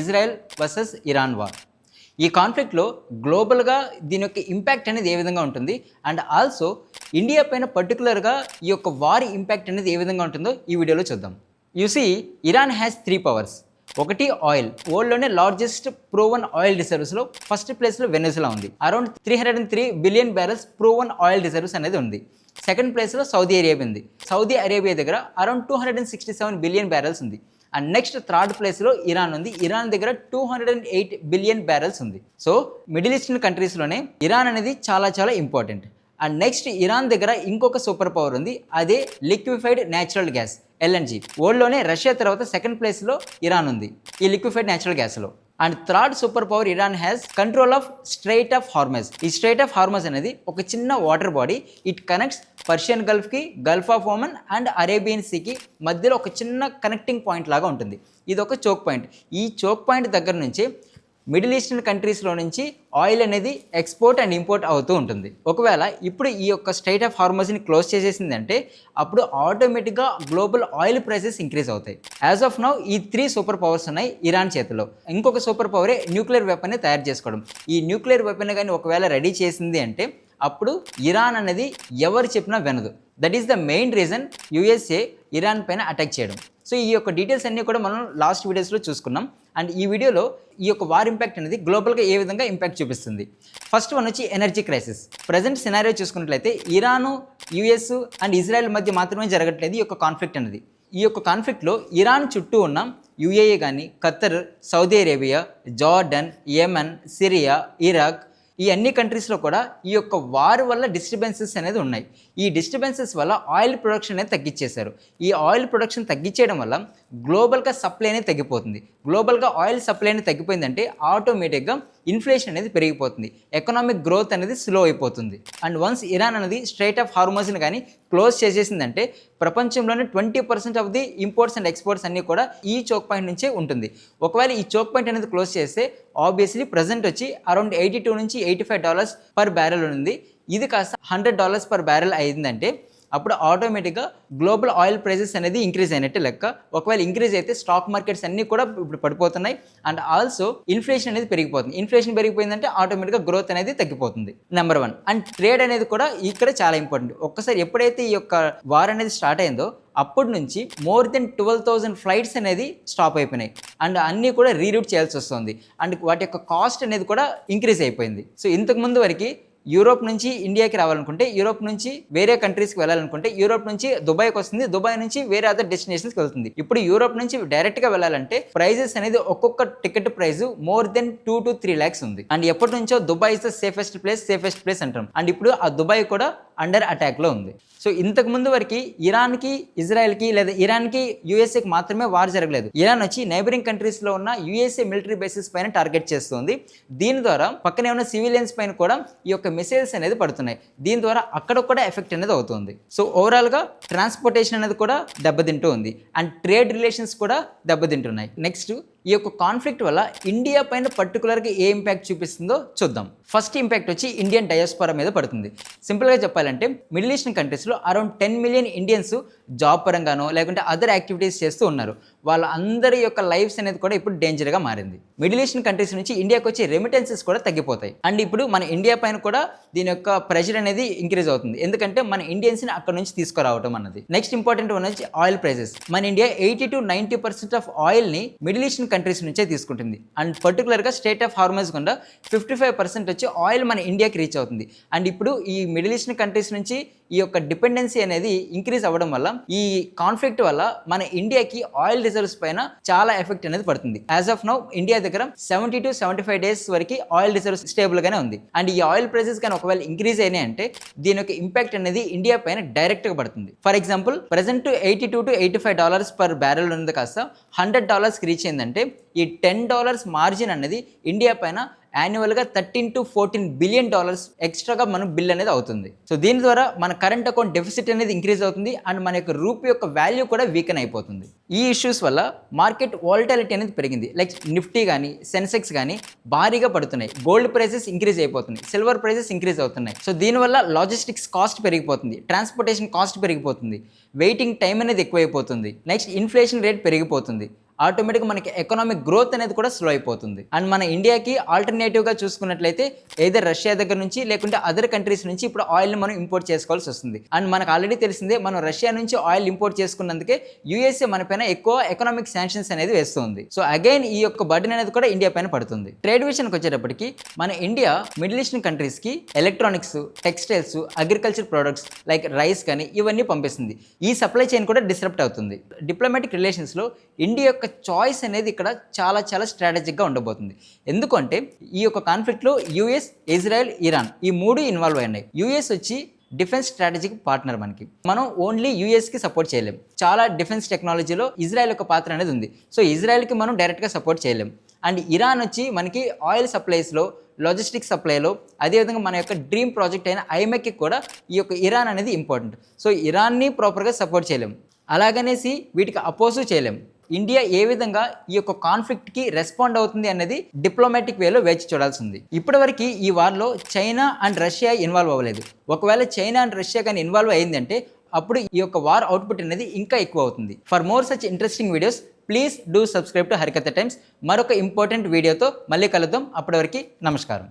Israel versus Iran war. ఈ కాన్ఫ్లిక్ట్లో గ్లోబల్గా దీని యొక్క ఇంపాక్ట్ అనేది ఏ విధంగా ఉంటుంది అండ్ ఆల్సో ఇండియా పైన పర్టికులర్గా ఈ యొక్క వార్ ఇంపాక్ట్ అనేది ఏ విధంగా ఉంటుందో ఈ వీడియోలో చూద్దాం. You see Iran has 3 powers. ఒకటి ఆయిల్. వరల్డ్లోనే లార్జెస్ట్ ప్రూవన్ ఆయిల్ రిజర్వ్స్లో ఫస్ట్ ప్లేస్లో వెనెజులా ఉంది. Around 303 billion barrels proven oil reserves అనేది ఉంది. సెకండ్ ప్లేస్లో సౌదీ అరేబియా ఉంది. సౌదీ అరేబియా దగ్గర అరౌండ్ 267 బిలియన్ బ్యారెల్స్ ఉంది. అండ్ నెక్స్ట్ థర్డ్ ప్లేస్లో ఇరాన్ ఉంది. ఇరాన్ దగ్గర 208 బిలియన్ బ్యారెల్స్ ఉంది. సో మిడిల్ ఈస్టర్న్ కంట్రీస్లోనే ఇరాన్ అనేది చాలా చాలా ఇంపార్టెంట్. అండ్ నెక్స్ట్ ఇరాన్ దగ్గర ఇంకొక సూపర్ పవర్ ఉంది, అదే లిక్విఫైడ్ న్యాచురల్ గ్యాస్ LNG. వరల్డ్లోనే రష్యా తర్వాత సెకండ్ ప్లేస్లో ఇరాన్ ఉంది ఈ లిక్విఫైడ్ న్యాచురల్ గ్యాస్లో. And third super power Iran has control of Strait of Hormuz. ఈ స్ట్రైట్ ఆఫ్ హార్మజ్ అనేది ఒక చిన్న water body. It connects Persian గల్ఫ్కి, Gulf of Oman and Arabian సీకి మధ్యలో ఒక చిన్న కనెక్టింగ్ పాయింట్ లాగా ఉంటుంది. ఇది ఒక చోక్ పాయింట్. ఈ చోక్ పాయింట్ దగ్గర నుంచి మిడిల్ ఈస్టర్న్ కంట్రీస్లో నుంచి ఆయిల్ అనేది ఎక్స్పోర్ట్ అండ్ ఇంపోర్ట్ అవుతూ ఉంటుంది. ఒకవేళ ఇప్పుడు ఈ యొక్క స్ట్రైట్ ఆఫ్ హార్మజ్ని క్లోజ్ చేసేసిందంటే అప్పుడు ఆటోమేటిక్గా గ్లోబల్ ఆయిల్ ప్రైసెస్ ఇంక్రీజ్ అవుతాయి. యాజ్ ఆఫ్ నౌ ఈ 3 సూపర్ పవర్స్ ఉన్నాయి ఇరాన్ చేతిలో. ఇంకొక సూపర్ పవరే న్యూక్లియర్ వెపన్ని తయారు చేసుకోవడం. ఈ న్యూక్లియర్ వెపన్ కానీ ఒకవేళ రెడీ చేసింది అంటే అప్పుడు ఇరాన్ అనేది ఎవరు చెప్పినా వినదు. That is the main reason USA Iran పైన అటాక్ చేయడం. సో ఈ యొక్క డీటెయిల్స్ అన్నీ కూడా మనం లాస్ట్ వీడియోస్లో చూసుకున్నాం. అండ్ ఈ వీడియోలో ఈ యొక్క వార్ ఇంపాక్ట్ అనేది గ్లోబల్గా ఏ విధంగా ఇంపాక్ట్ చూపిస్తుంది. ఫస్ట్ వన్ వచ్చి ఎనర్జీ క్రైసిస్. ప్రజెంట్ సినారియో చూసుకున్నట్లయితే ఇరాను, US అండ్ ఇజ్రాయెల్ మధ్య మాత్రమే జరగట్లేదు ఈ యొక్క కాన్ఫ్లిక్ట్ అనేది. ఈ యొక్క కాన్ఫ్లిక్ట్లో ఇరాన్ చుట్టూ ఉన్న UAE కానీ, Khattar, Saudi Arabia, Jordan, Yemen, Syria, Iraq ఈ అన్ని కంట్రీస్లో కూడా ఈ యొక్క వార్ వల్ల డిస్టర్బెన్సెస్ అనేది ఉన్నాయి. ఈ డిస్టర్బెన్సెస్ వల్ల ఆయిల్ ప్రొడక్షన్ అనేది తగ్గించేశారు. ఈ ఆయిల్ ప్రొడక్షన్ తగ్గించేయడం వల్ల గ్లోబల్గా సప్లై అనేది తగ్గిపోతుంది. గ్లోబల్గా ఆయిల్ సప్లై అనేది తగ్గిపోయిందంటే ఆటోమేటిక్గా ఇన్ఫ్లేషన్ అనేది పెరిగిపోతుంది. ఎకనామిక్ గ్రోత్ అనేది స్లో అయిపోతుంది. అండ్ వన్స్ ఇరాన్ అనేది స్ట్రైట్ ఆఫ్ హార్మజ్ని కానీ క్లోజ్ చేసేసిందంటే ప్రపంచంలోనే 20% of the imports and exports అన్నీ కూడా ఈ చోక్ పాయింట్ నుంచే ఉంటుంది. ఒకవేళ ఈ చోక్ పాయింట్ అనేది క్లోజ్ చేస్తే ఆబ్వియస్లీ ప్రజెంట్ వచ్చి అరౌండ్ $82 నుంచి $85 పర్ బ్యారెల్ ఉంది. ఇది కాస్త $100 పర్ బ్యారెల్ అయిందంటే అప్పుడు ఆటోమేటిక్గా గ్లోబల్ ఆయిల్ ప్రైసెస్ అనేది ఇంక్రీజ్ అయినట్టే లెక్క. ఒకవేళ ఇంక్రీజ్ అయితే స్టాక్ మార్కెట్స్ అన్నీ కూడా ఇప్పుడు పడిపోతున్నాయి. అండ్ ఆల్సో ఇన్ఫ్లేషన్ అనేది పెరిగిపోతుంది. ఇన్ఫ్లేషన్ పెరిగిపోయిందంటే ఆటోమేటిక్గా గ్రోత్ అనేది తగ్గిపోతుంది. నెంబర్ 1. అండ్ ట్రేడ్ అనేది కూడా ఇక్కడ చాలా ఇంపార్టెంట్. ఒక్కసారి ఎప్పుడైతే ఈ యొక్క వార్ అనేది స్టార్ట్ అయిందో అప్పటి నుంచి మోర్ దెన్ 12,000 ఫ్లైట్స్ అనేది స్టాప్ అయిపోయినాయి. అండ్ అన్నీ కూడా రీరూట్ చేయాల్సి వస్తుంది. అండ్ వాటి యొక్క కాస్ట్ అనేది కూడా ఇంక్రీజ్ అయిపోయింది. సో ఇంతకు ముందు వరకు యూరోప్ నుంచి ఇండియాకి రావాలనుకుంటే, యూరోప్ నుంచి వేరే కంట్రీస్కి వెళ్ళాలనుకుంటే యూరోప్ నుంచి దుబాయ్కి వస్తుంది, దుబాయ్ నుంచి వేరే అదర్ డెస్టినేషన్స్కి వెళ్తుంది. ఇప్పుడు యూరోప్ నుంచి డైరెక్ట్గా వెళ్ళాలంటే ప్రైజెస్ అనేది ఒక్కొక్క ticket price more than 2 to 3 lakhs ఉంది. అండ్ ఎప్పటి నుంచో Dubai is the safest place అంటాం. అండ్ ఇప్పుడు ఆ దుబాయ్ కూడా అండర్ అటాక్లో ఉంది. సో ఇంతకు ముందు వరకు ఇరాన్కి, ఇజ్రాయెల్కి లేదా ఇరాన్కి, USAకి మాత్రమే వార్ జరగలేదు. ఇరాన్ వచ్చి నైబరింగ్ కంట్రీస్లో ఉన్న USA మిలిటరీ బేసిస్ పైన టార్గెట్ చేస్తుంది. దీని ద్వారా పక్కనే ఉన్న సివిలియన్స్ పైన కూడా ఈ యొక్క మిసైల్స్ అనేది పడుతున్నాయి. దీని ద్వారా అక్కడ కూడా ఎఫెక్ట్ అనేది అవుతుంది. సో ఓవరాల్గా ట్రాన్స్పోర్టేషన్ అనేది కూడా దెబ్బతింటూ ఉంది. అండ్ ట్రేడ్ రిలేషన్స్ కూడా దెబ్బతింటున్నాయి. నెక్స్ట్ ఈ యొక్క కాన్ఫ్లిక్ట్ వల్ల ఇండియా పైన పర్టికులర్గా ఏ ఇంపాక్ట్ చూపిస్తుందో చూద్దాం. ఫస్ట్ ఇంపాక్ట్ వచ్చి ఇండియన్ డయాస్పోరా మీద పడుతుంది. సింపుల్గా చెప్పాలంటే మిడిల్ ఈస్టర్న్ కంట్రీస్లో అరౌండ్ 10 million ఇండియన్స్ జాబ్ పరంగానో లేకుంటే అదర్ యాక్టివిటీస్ చేస్తూ ఉన్నారు. వాళ్ళందరి యొక్క లైఫ్స్ అనేది కూడా ఇప్పుడు డేంజర్గా మారింది. మిడిల్ ఈస్టర్న్ కంట్రీస్ నుంచి ఇండియాకి వచ్చే రెమిటెన్సెస్ కూడా తగ్గిపోతాయి. అండ్ ఇప్పుడు మన ఇండియా పైన కూడా దీని యొక్క ప్రెషర్ అనేది ఇంక్రీజ్ అవుతుంది. ఎందుకంటే మన ఇండియన్స్ని అక్కడ నుంచి తీసుకురావడం అన్నది. నెక్స్ట్ ఇంపార్టెంట్ వన్ వచ్చి ఆయిల్ ప్రైసెస్. మన ఇండియా 80 to 90% ఆఫ్ ఆయిల్ని మిడిల్ ఈస్టర్న్ కంట్రీస్ నుంచే తీసుకుంటుంది. అండ్ పర్టికులర్గా స్టేట్ ఆఫ్ హార్మజ్ గుండా 55% వచ్చి ఆయిల్ మన ఇండియాకి రీచ్ అవుతుంది. అండ్ ఇప్పుడు ఈ మిడిల్ ఈస్టర్న్ కంట్రీస్ నుంచి ఈ యొక్క డిపెండెన్సీ అనేది ఇంక్రీజ్ అవ్వడం వల్ల ఈ కాన్ఫ్లిక్ట్ వల్ల మన ఇండియాకి ఆయిల్ రిజర్వ్స్ పైన చాలా ఎఫెక్ట్ అనేది పడుతుంది. యాజ్ ఆఫ్ నౌ ఇండియా దగ్గర 70 to 75 days వరకు ఆయిల్ రిజర్వ్స్ స్టేబుల్ గానే ఉంది. అండ్ ఈ ఆయిల్ ప్రైసెస్ కానీ ఒకవేళ ఇంక్రీజ్ అయినాయి అంటే దీని యొక్క ఇంపాక్ట్ అనేది ఇండియా పైన డైరెక్ట్ గా పడుతుంది. For example present $82 to $85 per barrel ఉంది కాస్త $100 రీచ్ అయిందంటే ఈ $10 మార్జిన్ అనేది ఇండియా పైన యాన్యువల్గా $13 to $14 బిలియన్ ఎక్స్ట్రాగా మన బిల్ అనేది అవుతుంది. సో దీని ద్వారా మన కరెంట్ అకౌంట్ డెఫిసిట్ అనేది ఇంక్రీజ్ అవుతుంది. అండ్ మన యొక్క రూపీ యొక్క వాల్యూ కూడా వీకెన్ అయిపోతుంది. ఈ ఇష్యూస్ వల్ల మార్కెట్ వాలటాలిటీ అనేది పెరిగింది. లైక్ నిఫ్టీ కానీ, సెన్సెక్స్ కానీ భారీగా పడుతున్నాయి. గోల్డ్ ప్రైసెస్ ఇంక్రీజ్ అయిపోతుంది, సిల్వర్ ప్రైసెస్ ఇంక్రీజ్ అవుతున్నాయి. సో దీనివల్ల లాజిస్టిక్స్ కాస్ట్ పెరిగిపోతుంది, ట్రాన్స్పోర్టేషన్ కాస్ట్ పెరిగిపోతుంది, వెయిటింగ్ టైం అనేది ఎక్కువైపోతుంది. నెక్స్ట్ ఇన్ఫ్లేషన్ రేట్ పెరిగిపోతుంది. ఆటోమేటిక్గా మనకి ఎకనామిక్ గ్రోత్ అనేది కూడా స్లో అయిపోతుంది. అండ్ మన ఇండియాకి ఆల్టర్నేటివ్గా చూసుకున్నట్లయితే ఏదైతే రష్యా దగ్గర నుంచి లేకుంటే అదర్ కంట్రీస్ నుంచి ఇప్పుడు ఆయిల్ని మనం ఇంపోర్ట్ చేసుకోవాల్సి వస్తుంది. అండ్ మనకు ఆల్రెడీ తెలిసిందే, మనం రష్యా నుంచి ఆయిల్ ఇంపోర్ట్ చేసుకున్నందుకే యూఎస్ఏ మన పైన ఎక్కువ ఎకనామిక్ శాంక్షన్స్ అనేది వేస్తుంది. సో అగైన్ ఈ యొక్క బర్డెన్ అనేది కూడా ఇండియా పైన పడుతుంది. ట్రేడ్ విషయానికి వచ్చేటప్పటికి మన ఇండియా మిడిల్ ఈస్టర్న్ కంట్రీస్కి electronics, textiles, agriculture products like rice కానీ ఇవన్నీ పంపిస్తుంది. ఈ సప్లై చైన్ కూడా డిస్రప్ట్ అవుతుంది. డిప్లొమాటిక్ రిలేషన్స్లో ఇండియా యొక్క చాయిస్ అనేది ఇక్కడ చాలా చాలా స్ట్రాటజిక్గా ఉండబోతుంది. ఎందుకంటే ఈ యొక్క కాన్ఫ్లిక్ట్లో యూఎస్, ఇజ్రాయెల్, ఇరాన్ ఈ మూడు ఇన్వాల్వ్ అయినాయి. యూఎస్ వచ్చి డిఫెన్స్ స్ట్రాటజిక్ పార్ట్నర్. మనం ఓన్లీ యూఎస్కి సపోర్ట్ చేయలేం. చాలా డిఫెన్స్ టెక్నాలజీలో ఇజ్రాయెల్ యొక్క పాత్ర అనేది ఉంది. సో ఇజ్రాయెల్కి మనం డైరెక్ట్గా సపోర్ట్ చేయలేం. అండ్ ఇరాన్ వచ్చి మనకి ఆయిల్ సప్లైస్లో, లాజిస్టిక్ సప్లైలో, అదేవిధంగా మన యొక్క డ్రీమ్ ప్రాజెక్ట్ అయిన ఐమెక్కి కూడా ఈ యొక్క ఇరాన్ అనేది ఇంపార్టెంట్. సో ఇరాన్ని ప్రాపర్గా సపోర్ట్ చేయలేం, అలాగనేసి వీటికి అపోజ్ చేయలేం. ఇండియా ఏ విధంగా ఈ యొక్క కాన్ఫ్లిక్ట్కి రెస్పాండ్ అవుతుంది అనేది డిప్లొమాటిక్ వేలో వేచి చూడాల్సి ఉంది. ఇప్పటివరకు ఈ వార్లో చైనా అండ్ రష్యా ఇన్వాల్వ్ అవ్వలేదు. ఒకవేళ చైనా అండ్ రష్యా కానీ ఇన్వాల్వ్ అయిందంటే అప్పుడు ఈ యొక్క వార్ అవుట్పుట్ అనేది ఇంకా ఎక్కువ అవుతుంది. For more such interesting videos please do subscribe to Harikatha times. మరొక ఇంపార్టెంట్ వీడియోతో మళ్ళీ కలుద్దాం. అప్పటి వరకు నమస్కారం.